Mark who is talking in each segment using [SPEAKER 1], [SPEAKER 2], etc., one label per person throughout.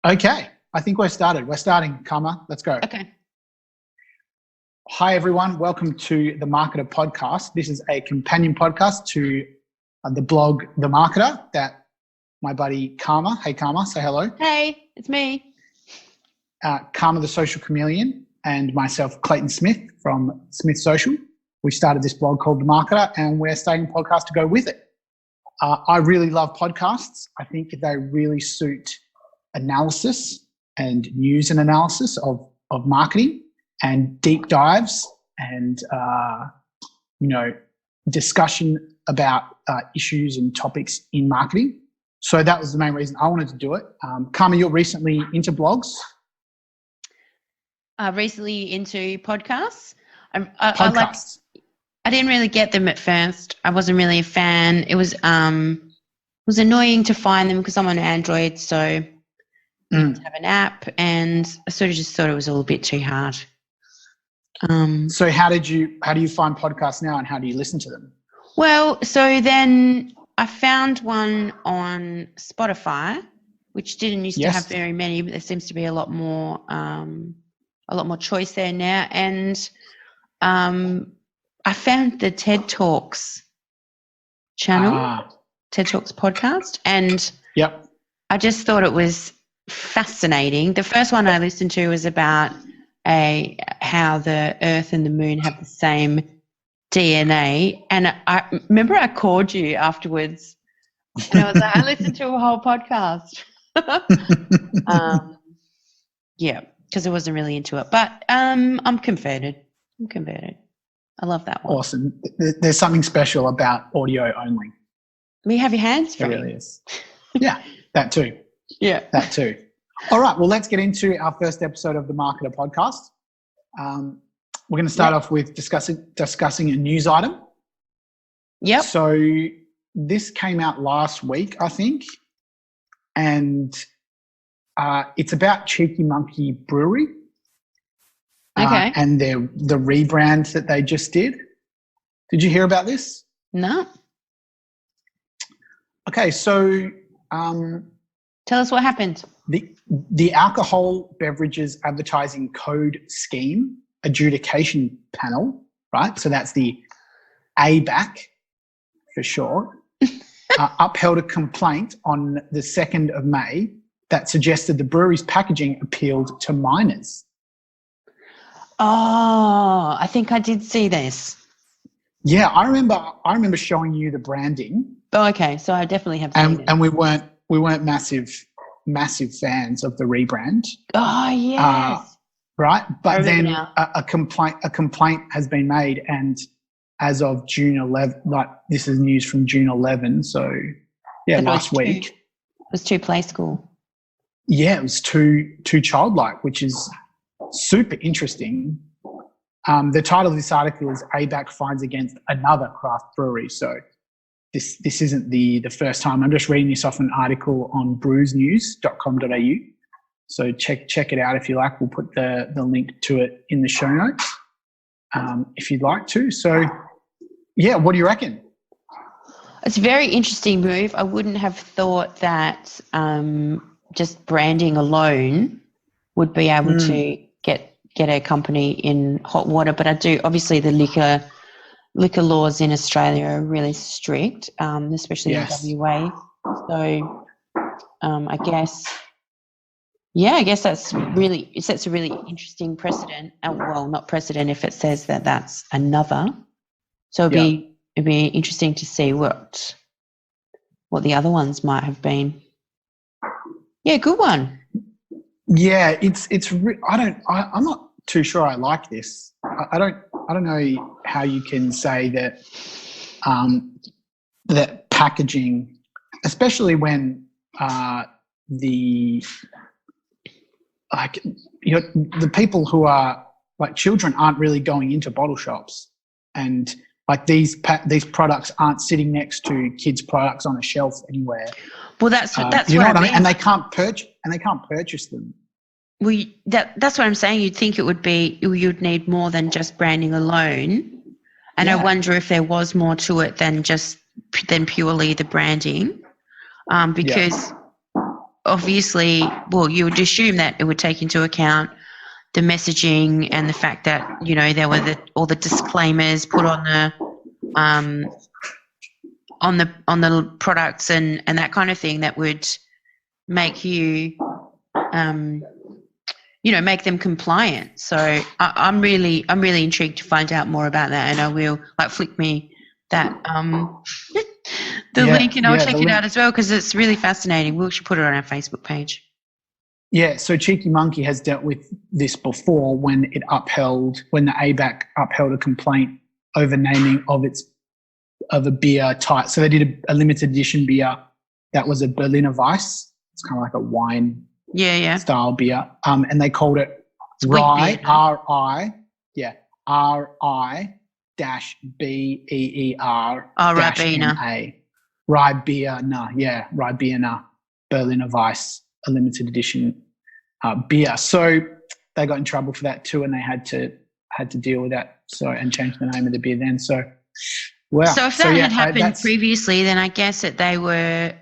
[SPEAKER 1] Okay, I think we're started. We're starting, Carma. Let's go.
[SPEAKER 2] Okay.
[SPEAKER 1] Hi, everyone. Welcome to the Marketer Podcast. This is a companion podcast to the blog, The Marketer, that my buddy Carma, hey Carma, say hello.
[SPEAKER 2] Hey, it's me.
[SPEAKER 1] Carma the Social Chameleon and myself, Clayton Smith from Smith Social. We started this blog called The Marketer and we're starting a podcast to go with it. I really love podcasts. I think they really suit analysis and news and analysis of marketing and deep dives and, discussion about issues and topics in marketing. So that was the main reason I wanted to do it. Carma, you're recently into blogs?
[SPEAKER 2] Recently into podcasts.
[SPEAKER 1] Podcasts.
[SPEAKER 2] I didn't really get them at first. I wasn't really a fan. It was annoying to find them because I'm on Android, so you have to have an app, and I sort of just thought it was a little bit too hard.
[SPEAKER 1] So how do you find podcasts now, and how do you listen to them?
[SPEAKER 2] Well, so then I found one on Spotify, which didn't used to have very many, but there seems to be a lot more choice there now. And I found the TED Talks channel, TED Talks podcast, and I just thought it was fascinating. The first one I listened to was about how the Earth and the Moon have the same DNA, and I remember I called you afterwards, and I was like, I listened to a whole podcast. Because I wasn't really into it, but I'm converted. I love that one.
[SPEAKER 1] Awesome. There's something special about audio only.
[SPEAKER 2] We have your hands free.
[SPEAKER 1] It really is. Yeah, that too.
[SPEAKER 2] Yeah.
[SPEAKER 1] That too. All right, well, let's get into our first episode of the Marketer Podcast. We're going to start off with discussing a news item.
[SPEAKER 2] Yep.
[SPEAKER 1] So this came out last week, I think, and it's about Cheeky Monkey Brewery.
[SPEAKER 2] Okay.
[SPEAKER 1] And the rebrand that they just did. Did you hear about this?
[SPEAKER 2] No.
[SPEAKER 1] Okay, so
[SPEAKER 2] tell us what happened.
[SPEAKER 1] The Alcohol Beverages Advertising Code Scheme Adjudication Panel, right? So that's the ABAC for short, upheld a complaint on the 2nd of May that suggested the brewery's packaging appealed to minors.
[SPEAKER 2] Oh, I think I did see this.
[SPEAKER 1] Yeah, I remember showing you the branding.
[SPEAKER 2] Oh, okay. So I definitely have seen it.
[SPEAKER 1] And we weren't massive fans of the rebrand.
[SPEAKER 2] Oh, yes.
[SPEAKER 1] Right, but then a complaint has been made, and as of June 11, like this is news from June 11. So last week
[SPEAKER 2] it was too play school.
[SPEAKER 1] Yeah, it was too childlike, which is super interesting. The title of this article is ABAC finds against another craft brewery. So this isn't the first time. I'm just reading this off an article on brewsnews.com.au. So check it out if you like. We'll put the link to it in the show notes if you'd like to. So, yeah, what do you reckon?
[SPEAKER 2] It's a very interesting move. I wouldn't have thought that just branding alone would be able to get a company in hot water. But I do, obviously the liquor laws in Australia are really strict, especially in WA. So I guess that's really, it sets a really interesting precedent. Well, not precedent if it says that that's another. So it'd be interesting to see what the other ones might have been. Yeah, good one.
[SPEAKER 1] Yeah, I'm not too sure I like this. I don't know how you can say that that packaging, especially when the people who are like children aren't really going into bottle shops, and like these products aren't sitting next to kids' products on a shelf anywhere.
[SPEAKER 2] Well, that's
[SPEAKER 1] you
[SPEAKER 2] what
[SPEAKER 1] know what
[SPEAKER 2] I mean.
[SPEAKER 1] And they can't purchase them.
[SPEAKER 2] Well, that's what I'm saying. You'd think you'd need more than just branding alone, and I wonder if there was more to it than purely the branding, because obviously, well, you would assume that it would take into account the messaging and the fact that, you know, there were all the disclaimers put on the products and that kind of thing that would make you, you know, make them compliant. So I'm really intrigued to find out more about that, and I will flick me that the link, and I'll check it out as well because it's really fascinating. We should put it on our Facebook page.
[SPEAKER 1] Yeah, so Cheeky Monkey has dealt with this before when the ABAC upheld a complaint over naming of a beer type. So they did a limited edition beer that was a Berliner Weiss. It's kind of like a wine style beer. And they called it Rye, R-I-B-E-E-R
[SPEAKER 2] Ribena.
[SPEAKER 1] Ribena Berliner Weiss, a limited edition beer. So they got in trouble for that too, and they had to deal with that. So, and change the name of the beer then. So, wow.
[SPEAKER 2] So if that had happened previously, then I guess that they were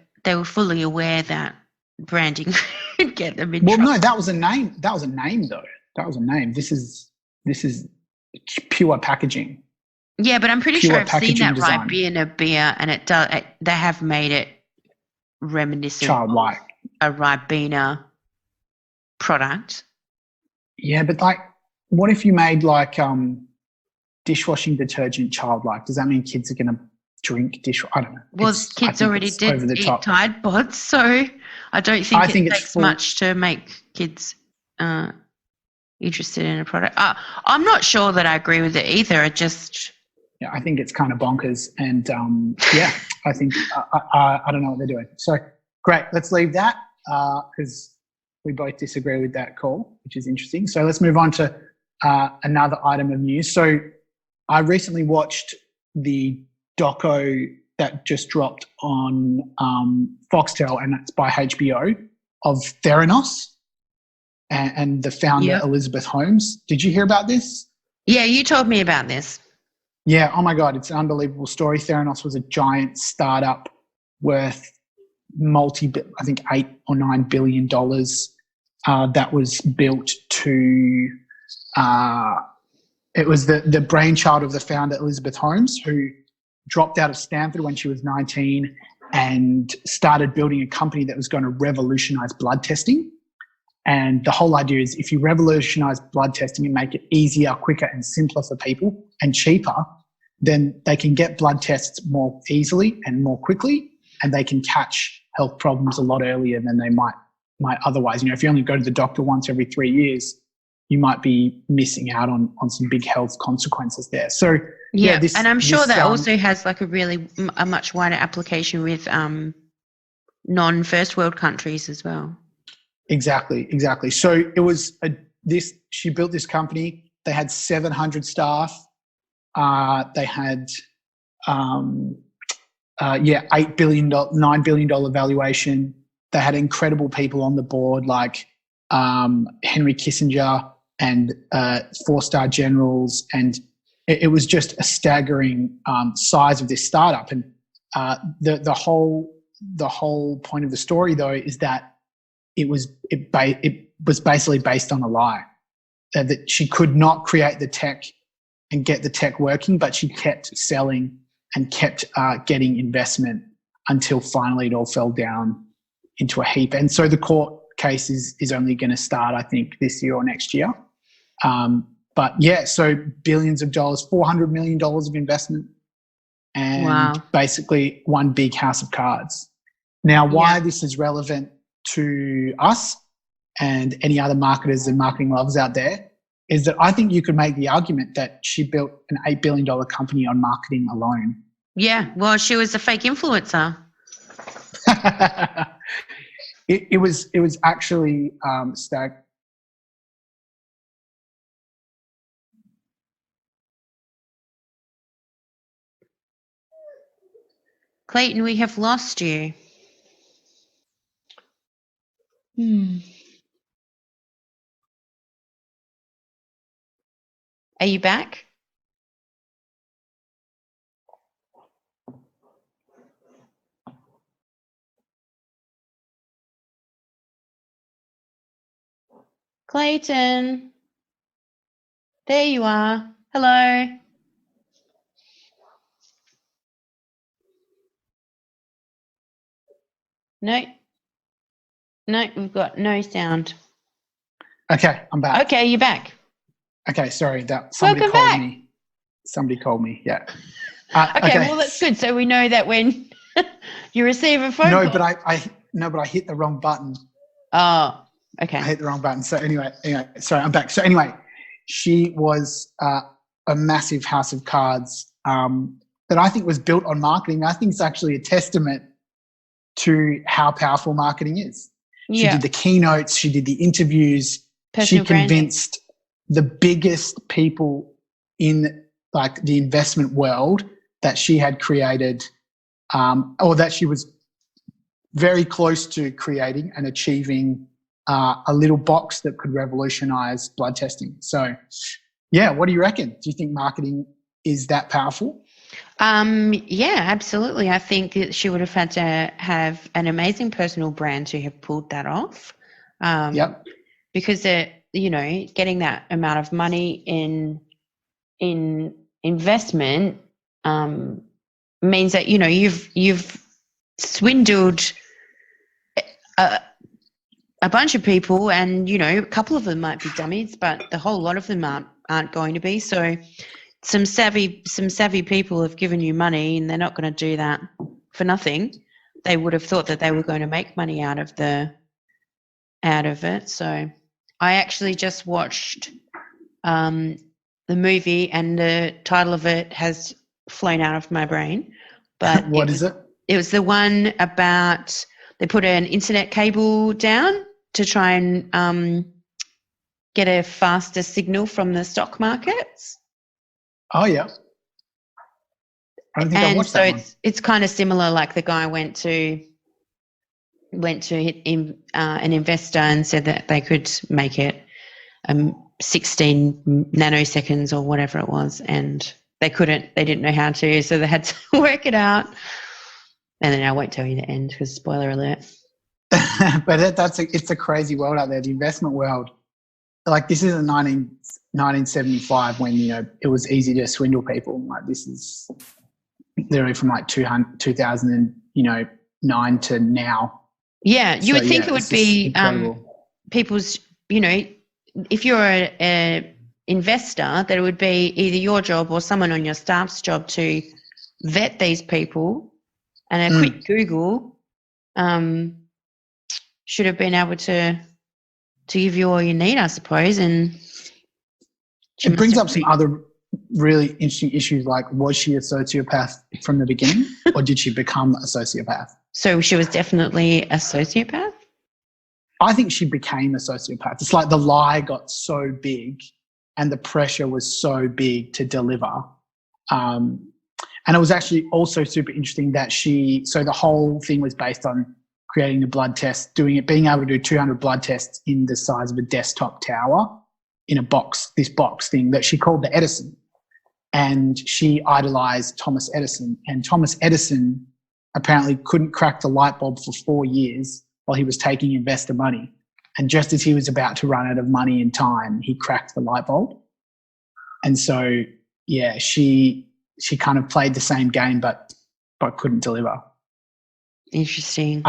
[SPEAKER 2] fully aware that branding could get them in trouble.
[SPEAKER 1] Well, no, that was a name. That was a name, though. That was a name. This is pure packaging.
[SPEAKER 2] Yeah, but I'm pretty sure I've seen that Ribena beer, and they have made it reminiscent
[SPEAKER 1] childlike
[SPEAKER 2] of a Ribena product.
[SPEAKER 1] Yeah, but what if you made dishwashing detergent childlike? Does that mean kids are going to drink I don't know.
[SPEAKER 2] Well, kids already did eat Tide Pods, so I don't think it takes much to make kids interested in a product. I'm not sure that I agree with it either. I
[SPEAKER 1] think it's kind of bonkers, and I think I don't know what they're doing. So great, let's leave that because we both disagree with that call, which is interesting. So let's move on to another item of news. So I recently watched the doco that just dropped on Foxtel, and it's by HBO, of Theranos and the founder, Elizabeth Holmes. Did you hear about this?
[SPEAKER 2] Yeah, you told me about this.
[SPEAKER 1] Yeah, oh my God, it's an unbelievable story. Theranos was a giant startup worth I think $8 or $9 billion that was built to it was the brainchild of the founder, Elizabeth Holmes, who dropped out of Stanford when she was 19 and started building a company that was going to revolutionize blood testing. And the whole idea is if you revolutionize blood testing and make it easier, quicker, and simpler for people and cheaper, then they can get blood tests more easily and more quickly, and they can catch health problems a lot earlier than they might otherwise. You know, if you only go to the doctor once every 3 years, you might be missing out on some big health consequences there. So
[SPEAKER 2] and I'm sure that also has a much wider application with non-first world countries as well.
[SPEAKER 1] Exactly. So it was she built this company. They had 700 staff. They had $8 billion, $9 billion valuation. They had incredible people on the board like Henry Kissinger and 4-star generals, and it was just a staggering size of this startup. And the whole point of the story, though, is that it was basically based on a lie, that she could not create the tech and get the tech working, but she kept selling and kept getting investment until finally it all fell down into a heap. And so the court case is only going to start, I think, this year or next year. But yeah, so billions of dollars, $400 million of investment, and basically one big house of cards. Now, why this is relevant to us and any other marketers and marketing lovers out there is that I think you could make the argument that she built an $8 billion company on marketing alone.
[SPEAKER 2] Yeah, well, she was a fake influencer.
[SPEAKER 1] It was actually
[SPEAKER 2] Clayton, we have lost you. Are you back? Clayton. There you are. Hello. No, we've got no sound.
[SPEAKER 1] Okay, I'm back.
[SPEAKER 2] Okay, you're back.
[SPEAKER 1] Okay, sorry.
[SPEAKER 2] Welcome back.
[SPEAKER 1] Me. Somebody called me. Yeah.
[SPEAKER 2] Okay, well that's good. So we know that when you receive a phone call.
[SPEAKER 1] But I hit the wrong button.
[SPEAKER 2] Oh, okay.
[SPEAKER 1] I hit the wrong button. So anyway, sorry, I'm back. So anyway, she was a massive house of cards that I think was built on marketing. I think it's actually a testament to how powerful marketing is. She did the keynotes, she did the interviews,
[SPEAKER 2] Personal
[SPEAKER 1] she convinced the biggest people in like the investment world that she had created or that she was very close to creating and achieving a little box that could revolutionize blood testing. So, yeah, what do you reckon? Do you think marketing is that powerful?
[SPEAKER 2] Yeah, absolutely. I think that she would have had to have an amazing personal brand to have pulled that off.
[SPEAKER 1] Yep.
[SPEAKER 2] Because getting that amount of money in investment means that you've swindled a bunch of people, and a couple of them might be dummies, but the whole lot of them aren't going to be. So some savvy people have given you money, and they're not going to do that for nothing. They would have thought that they were going to make money out of it. So I actually just watched the movie, and the title of it has flown out of my brain. But
[SPEAKER 1] what is it?
[SPEAKER 2] It was the one about they put an internet cable down to try and get a faster signal from the stock markets.
[SPEAKER 1] Oh yeah. I don't think I watched that one.
[SPEAKER 2] It's kind of similar. Like the guy went to hit an investor and said that they could make it 16 nanoseconds or whatever it was, and they couldn't. They didn't know how to, so they had to work it out. And then I won't tell you the end because spoiler alert.
[SPEAKER 1] But it's a crazy world out there, the investment world. Like this isn't 1975 when it was easy to swindle people. Like this is literally from like 2009 to now.
[SPEAKER 2] Yeah, you would think it would be people's. If you're a investor, that it would be either your job or someone on your staff's job to vet these people, and a quick Google should have been able to give you all you need, I suppose. And
[SPEAKER 1] it brings up some other really interesting issues, like was she a sociopath from the beginning or did she become a sociopath?
[SPEAKER 2] So she was definitely a sociopath?
[SPEAKER 1] I think she became a sociopath. It's like the lie got so big and the pressure was so big to deliver. And it was actually also super interesting that so the whole thing was based on creating a blood test, being able to do 200 blood tests in the size of a desktop tower in a box, this box thing that she called the Edison. And she idolized Thomas Edison. And Thomas Edison apparently couldn't crack the light bulb for 4 years while he was taking investor money. And just as he was about to run out of money and time, he cracked the light bulb. And so, yeah, she kind of played the same game, but couldn't deliver.
[SPEAKER 2] Interesting.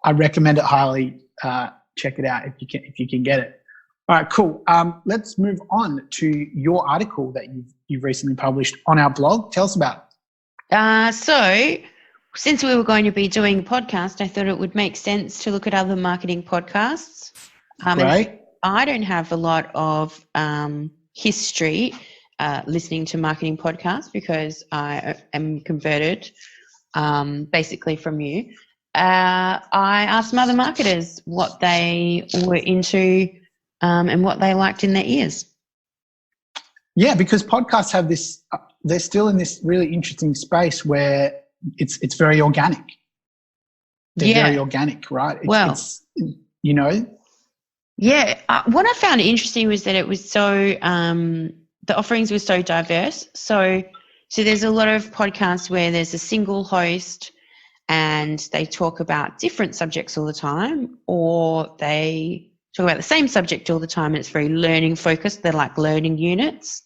[SPEAKER 1] I recommend it highly. Check it out if you can get it. All right, cool. Let's move on to your article that you've recently published on our blog. Tell us about it.
[SPEAKER 2] So, since we were going to be doing a podcast, I thought it would make sense to look at other marketing podcasts.
[SPEAKER 1] Right.
[SPEAKER 2] I don't have a lot of history listening to marketing podcasts because I am converted basically from you. I asked some other marketers what they were into and what they liked in their ears.
[SPEAKER 1] Yeah, because podcasts have this, they're still in this really interesting space where it's very organic. They're very organic, right?
[SPEAKER 2] Yeah. What I found interesting was that it was so, the offerings were so diverse. So there's a lot of podcasts where there's a single host and they talk about different subjects all the time, or they talk about the same subject all the time, and it's very learning focused. They're like learning units.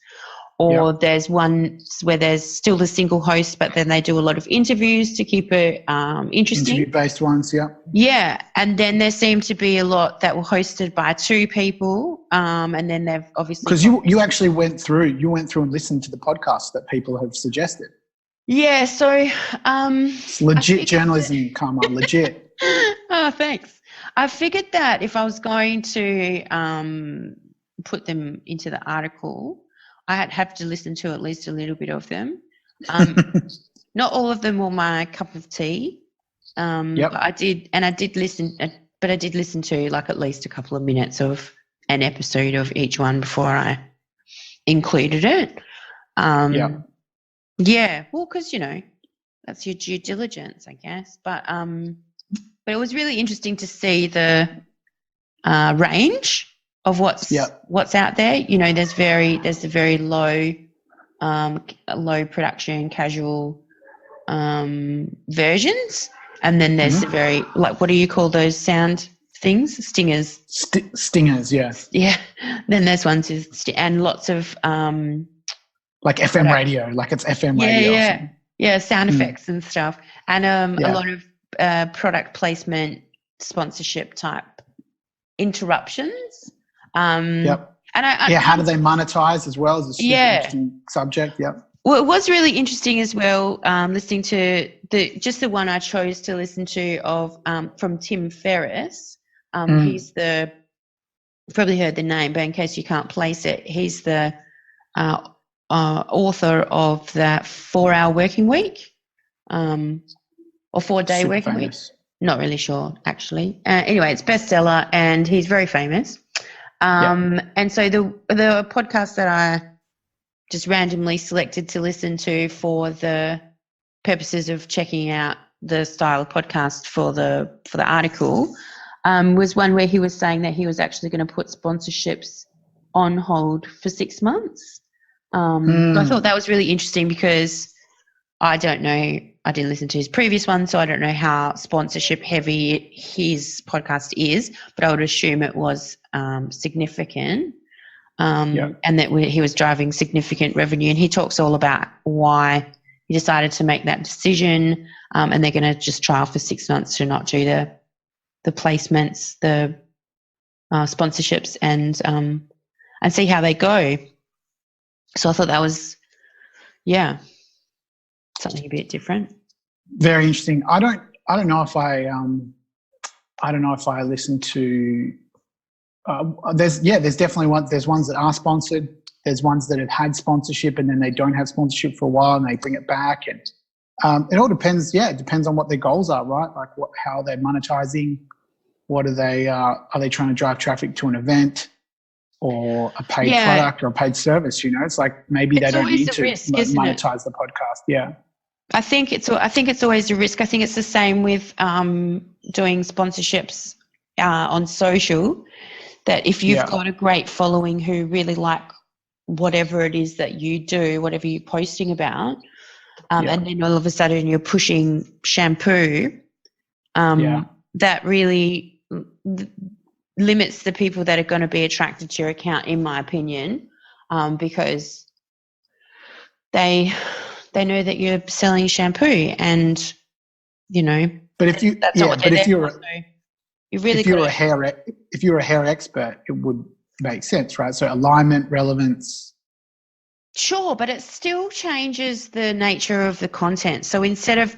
[SPEAKER 2] Or there's one where there's still the single host, but then they do a lot of interviews to keep it interesting.
[SPEAKER 1] Interview-based ones, yeah.
[SPEAKER 2] Yeah, and then there seem to be a lot that were hosted by two people, and then they've obviously...
[SPEAKER 1] Because you actually went through and listened to the podcasts that people have suggested.
[SPEAKER 2] Yeah, so...
[SPEAKER 1] it's legit journalism, Carma, legit.
[SPEAKER 2] Oh, thanks. I figured that if I was going to put them into the article... I'd have to listen to at least a little bit of them. Not all of them were my cup of tea. But I did listen to like at least a couple of minutes of an episode of each one before I included it. Yeah, well, because, that's your due diligence, I guess. But it was really interesting to see the range of what's out there. There's the very low production casual versions, and then there's the very, like, what do you call those sound things? Stingers.
[SPEAKER 1] Stingers, yeah.
[SPEAKER 2] Yeah. Then there's ones and lots of
[SPEAKER 1] like FM radio, like it's FM radio.
[SPEAKER 2] Yeah, sound effects and stuff, and a lot of product placement, sponsorship type interruptions. And
[SPEAKER 1] how do they monetize as well? Is a super interesting subject.
[SPEAKER 2] Well, it was really interesting as well, listening to the one I chose to listen to of from Tim Ferriss. He's you've probably heard the name, but in case you can't place it, he's the author of that 4-Hour Working Week, or 4-Day Working Week. Not really sure, actually. Anyway, it's bestseller, and he's very famous. And so the podcast that I just randomly selected to listen to for the purposes of checking out the style of podcast for the article was one where he was saying that he was actually going to put sponsorships on hold for 6 months. So I thought that was really interesting because I don't know, I didn't listen to his previous one, so I don't know how sponsorship heavy his podcast is, but I would assume it was significant, and that he was driving significant revenue. And he talks all about why he decided to make that decision, and they're going to just trial for 6 months to not do the placements, the sponsorships, and see how they go. So I thought that was, something a bit different.
[SPEAKER 1] Very interesting. I don't know if I listen to. There's definitely there's ones that are sponsored. There's ones that have had sponsorship and then they don't have sponsorship for a while and they bring it back. And it all depends. Yeah, it depends on what their goals are, right? Like how they're monetizing. What are they trying to drive traffic to an event or a paid product or a paid service? It's like maybe they don't need to monetize the podcast. Yeah.
[SPEAKER 2] I think it's always a risk. I think it's the same with doing sponsorships on social, that if you've got a great following who really like whatever it is that you do, whatever you're posting about, and then all of a sudden you're pushing shampoo, that really limits the people that are going to be attracted to your account, in my opinion, because they know that you're selling shampoo, and
[SPEAKER 1] But if you, if you're a hair expert, it would make sense, right? So alignment, relevance.
[SPEAKER 2] Sure, but it still changes the nature of the content. So instead of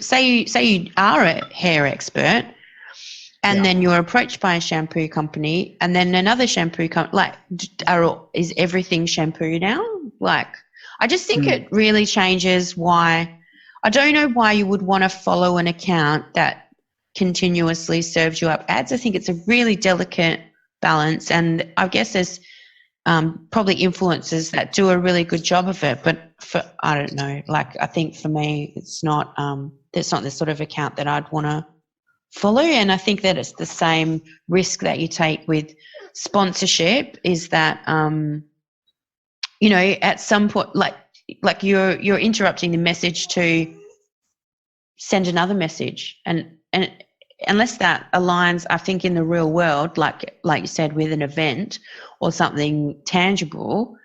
[SPEAKER 2] say you are a hair expert, and then you're approached by a shampoo company, and then another shampoo company, is everything shampoo now? I just think it really changes why. I don't know why you would want to follow an account that continuously serves you up ads. I think it's a really delicate balance, and I guess there's probably influencers that do a really good job of it, but I don't know. I think for me, it's not the sort of account that I'd want to follow. And I think that it's the same risk that you take with sponsorship, is that at some point, like you're interrupting the message to send another message, and unless that aligns, I think, in the real world, like you said, with an event or something tangible,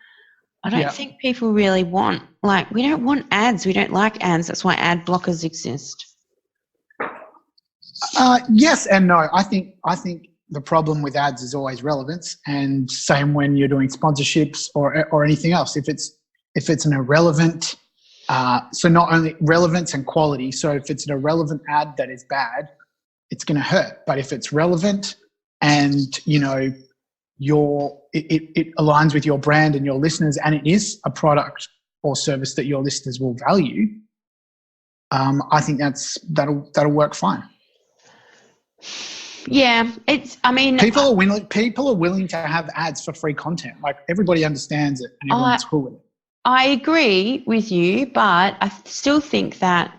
[SPEAKER 2] I don't think people really want, like, we don't want ads. We don't like ads. That's why ad blockers exist.
[SPEAKER 1] Yes and no. I think the problem with ads is always relevance, and same when you're doing sponsorships or anything else. If it's an irrelevant, so not only relevance and quality. So if it's an irrelevant ad that is bad, it's going to hurt. But if it's relevant and it aligns with your brand and your listeners, and it is a product or service that your listeners will value, I think that'll work fine.
[SPEAKER 2] Yeah,
[SPEAKER 1] people are willing to have ads for free content. Like, everybody understands it and everyone's cool with it.
[SPEAKER 2] I agree with you, but I still think that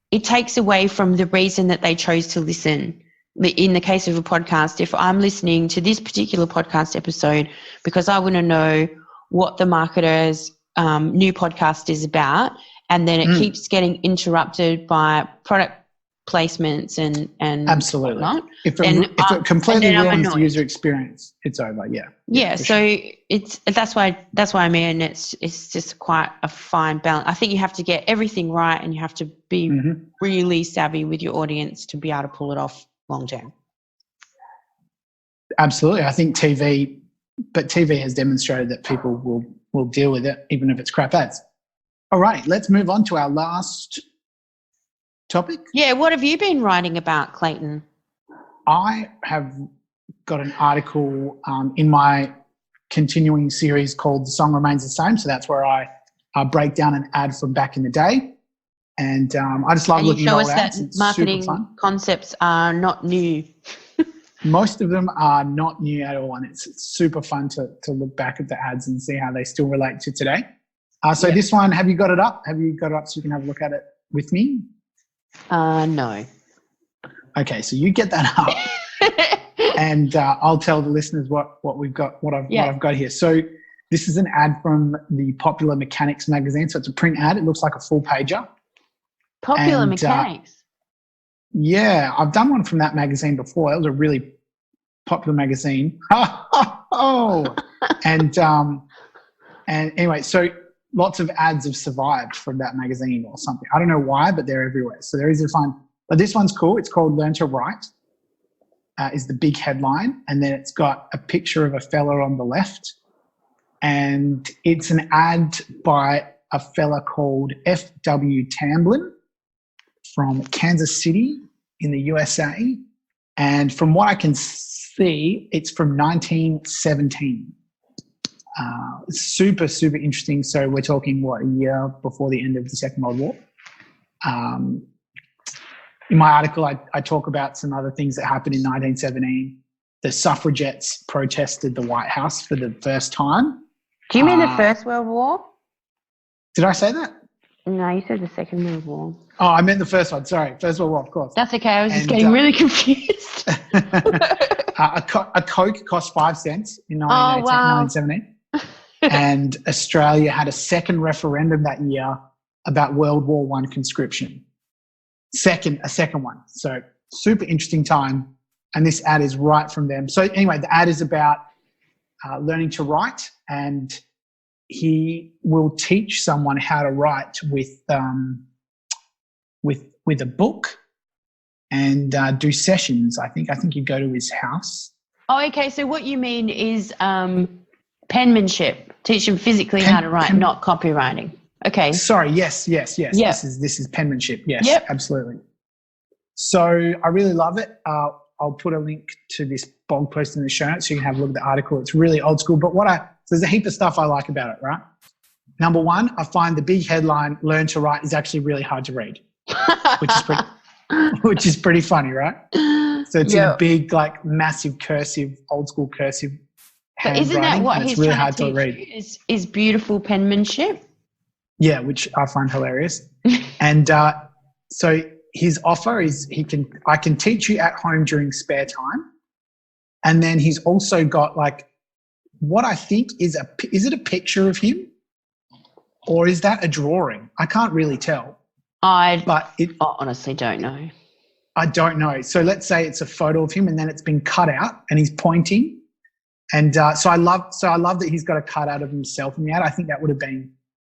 [SPEAKER 2] it takes away from the reason that they chose to listen. In the case of a podcast, if I'm listening to this particular podcast episode because I want to know what the marketer's new podcast is about, and then it keeps getting interrupted by product placements and
[SPEAKER 1] absolutely
[SPEAKER 2] whatnot,
[SPEAKER 1] if it completely ruins the user experience, it's over. So that's why I mean it's just quite a fine balance. I think you have to get everything right, and you have to be really savvy with your audience to be able to pull it off long term. Absolutely. I think TV has demonstrated that people will deal with it even if it's crap ads. All right, let's move on to our last topic.
[SPEAKER 2] Yeah, what have you been writing about, Clayton?
[SPEAKER 1] I have got an article in my continuing series called The Song Remains the Same. So that's where I break down an ad from back in the day. And I just love looking at old ads.
[SPEAKER 2] That marketing concepts are not new.
[SPEAKER 1] Most of them are not new at all, and it's super fun to look back at the ads and see how they still relate to today. This one, have you got it up? Have you got it up so you can have a look at it with me?
[SPEAKER 2] No.
[SPEAKER 1] Okay, so you get that up, and I'll tell the listeners what we've got, what I've got here. So this is an ad from the Popular Mechanics magazine. So it's a print ad. It looks like a full pager.
[SPEAKER 2] Popular Mechanics.
[SPEAKER 1] Yeah, I've done one from that magazine before. It was a really popular magazine. And anyway, so lots of ads have survived from that magazine or something. I don't know why, but they're everywhere. So they're easy to find. But this one's cool. It's called Learn to Write, is the big headline. And then it's got a picture of a fella on the left. And it's an ad by a fella called F.W. Tamblyn from Kansas City in the USA. And from what I can see, it's from 1917. Super, super interesting. So we're talking, a year before the end of the Second World War. In my article, I talk about some other things that happened in 1917. The suffragettes protested the White House for the first time.
[SPEAKER 2] Do you mean the First World War?
[SPEAKER 1] Did I say that?
[SPEAKER 2] No, you said the Second World War.
[SPEAKER 1] Oh, I meant the first one. Sorry, First World War, of course.
[SPEAKER 2] That's okay. I was just getting really confused.
[SPEAKER 1] A Coke cost 5 cents in 1917. And Australia had a second referendum that year about World War I conscription. A second one. So super interesting time. And this ad is right from them. So anyway, the ad is about learning to write, and he will teach someone how to write with a book and do sessions. I think you go to his house.
[SPEAKER 2] Oh, okay. So what you mean is penmanship. Teach them physically how to write, not copywriting. Okay.
[SPEAKER 1] Sorry. Yes. Yep. This is penmanship. Yes. Yep. Absolutely. So I really love it. I'll put a link to this blog post in the show notes so you can have a look at the article. It's really old school, but there's a heap of stuff I like about it, right? Number one, I find the big headline, Learn to Write, is actually really hard to read, which is pretty funny, right? So it's in big, like massive cursive, old school cursive handwriting. But isn't that what he's really hard to read?
[SPEAKER 2] Is beautiful penmanship?
[SPEAKER 1] Yeah, which I find hilarious. And so his offer is I can teach you at home during spare time. And then he's also got like what I think is it a picture of him, or is that a drawing? I can't really tell.
[SPEAKER 2] I honestly don't know.
[SPEAKER 1] I don't know. So let's say it's a photo of him and then it's been cut out and he's pointing. And so I love that he's got a cutout of himself in the ad. I think that would have been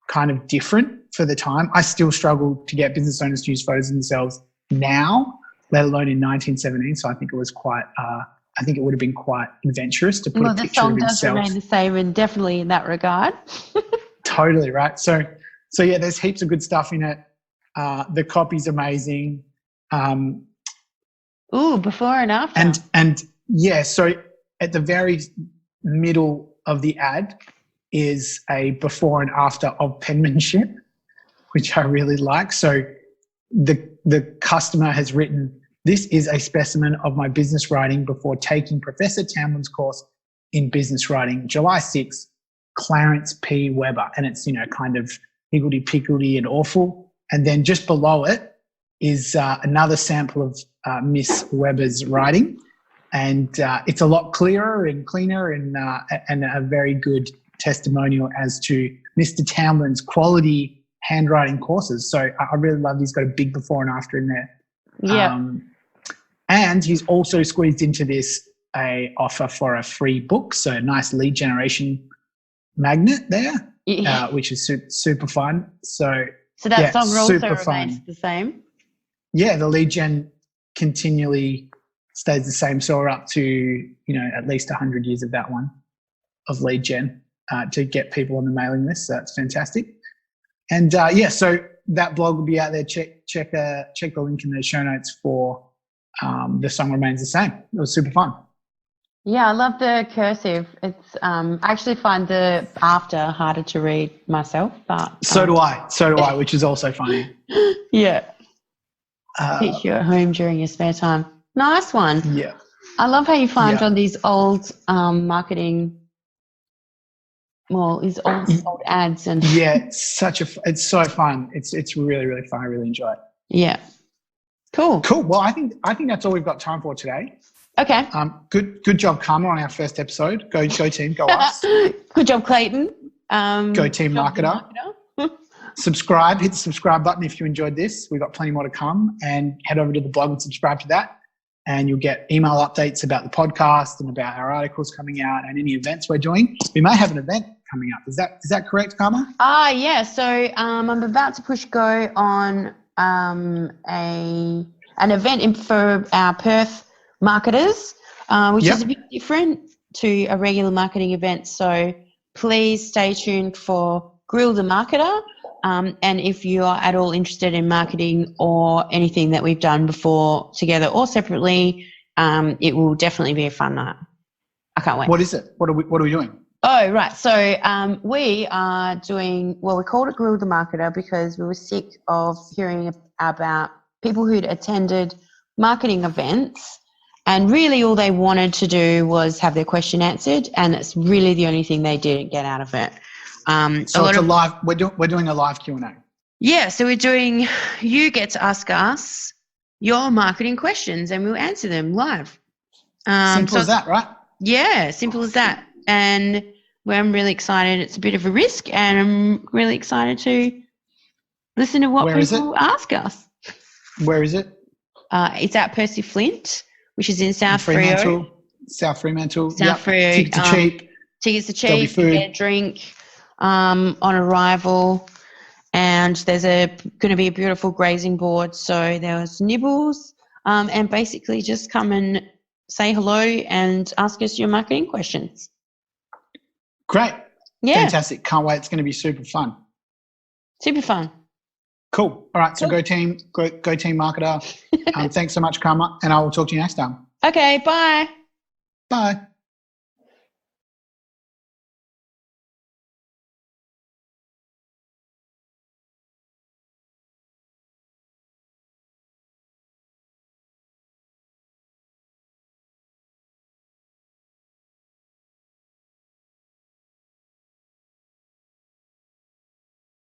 [SPEAKER 1] kind of different for the time. I still struggle to get business owners to use photos of themselves now, let alone in 1917. So I think it was quite, I think it would have been quite adventurous to put a picture of himself.
[SPEAKER 2] The song does remain the same, and definitely in that regard.
[SPEAKER 1] Totally right. So yeah, there's heaps of good stuff in it. The copy's amazing.
[SPEAKER 2] Before and after.
[SPEAKER 1] And yeah, so at the very middle of the ad is a before and after of penmanship, which I really like. So the customer has written, "This is a specimen of my business writing before taking Professor Tamlin's course in business writing, July 6th, Clarence P. Weber." And it's, kind of higgledy-piggledy and awful. And then just below it is another sample of Miss Weber's writing. And it's a lot clearer and cleaner and a very good testimonial as to Mr. Tamlin's quality handwriting courses. So I really love he's got a big before and after in there.
[SPEAKER 2] Yeah.
[SPEAKER 1] And he's also squeezed into this a offer for a free book. So a nice lead generation magnet there, which is super fun. So
[SPEAKER 2] that song also remains the same?
[SPEAKER 1] Yeah, the lead gen continually stays the same. So we're up to, at least 100 years of that one, of lead gen to get people on the mailing list. So that's fantastic. And so that blog will be out there. Check the link in the show notes for The Song Remains the Same. It was super fun.
[SPEAKER 2] Yeah, I love the cursive. It's I actually find the after harder to read myself, but
[SPEAKER 1] so do I, which is also funny.
[SPEAKER 2] Yeah. Teach you at home during your spare time. Nice one.
[SPEAKER 1] Yeah.
[SPEAKER 2] I love how you find on these old marketing, these old ads and
[SPEAKER 1] it's so fun. It's really, really fun. I really enjoy it.
[SPEAKER 2] Yeah. Cool.
[SPEAKER 1] Well, I think that's all we've got time for today.
[SPEAKER 2] Okay.
[SPEAKER 1] Good job, Carma, on our first episode. Go team, go us.
[SPEAKER 2] Good job, Clayton.
[SPEAKER 1] Go team marketer. Subscribe, hit the subscribe button if you enjoyed this. We've got plenty more to come, and head over to the blog and subscribe to that. And you'll get email updates about the podcast and about our articles coming out and any events we're doing. We may have an event coming up. Is that correct, Carma?
[SPEAKER 2] Yeah. So I'm about to push go on an event for our Perth marketers, which is a bit different to a regular marketing event. So please stay tuned for Grill the Marketer. And if you are at all interested in marketing or anything that we've done before together or separately, it will definitely be a fun night. I can't wait.
[SPEAKER 1] What is it? What are we doing?
[SPEAKER 2] Oh, right. So we are doing, we called it Grill the Marketer because we were sick of hearing about people who'd attended marketing events and really all they wanted to do was have their question answered, and it's really the only thing they didn't get out of it.
[SPEAKER 1] So it's we're doing a live Q&A.
[SPEAKER 2] Yeah, so you get to ask us your marketing questions and we'll answer them live.
[SPEAKER 1] Simple as that, right?
[SPEAKER 2] Yeah, simple as that. And I'm really excited. It's a bit of a risk and I'm really excited to listen to what people ask us.
[SPEAKER 1] Where is it?
[SPEAKER 2] It's at Percy Flint, which is in South
[SPEAKER 1] Fremantle.
[SPEAKER 2] South
[SPEAKER 1] Fremantle.
[SPEAKER 2] Freo.
[SPEAKER 1] Tickets are cheap.
[SPEAKER 2] Tickets are cheap. You get a drink on arrival, and there's going to be a beautiful grazing board. So there's nibbles, and basically just come and say hello and ask us your marketing questions.
[SPEAKER 1] Great.
[SPEAKER 2] Yeah.
[SPEAKER 1] Fantastic. Can't wait. It's going to be super fun.
[SPEAKER 2] Super fun.
[SPEAKER 1] Cool. All right. So go team marketer. Thanks so much, Carma, and I will talk to you next time.
[SPEAKER 2] Okay. Bye.
[SPEAKER 1] Bye.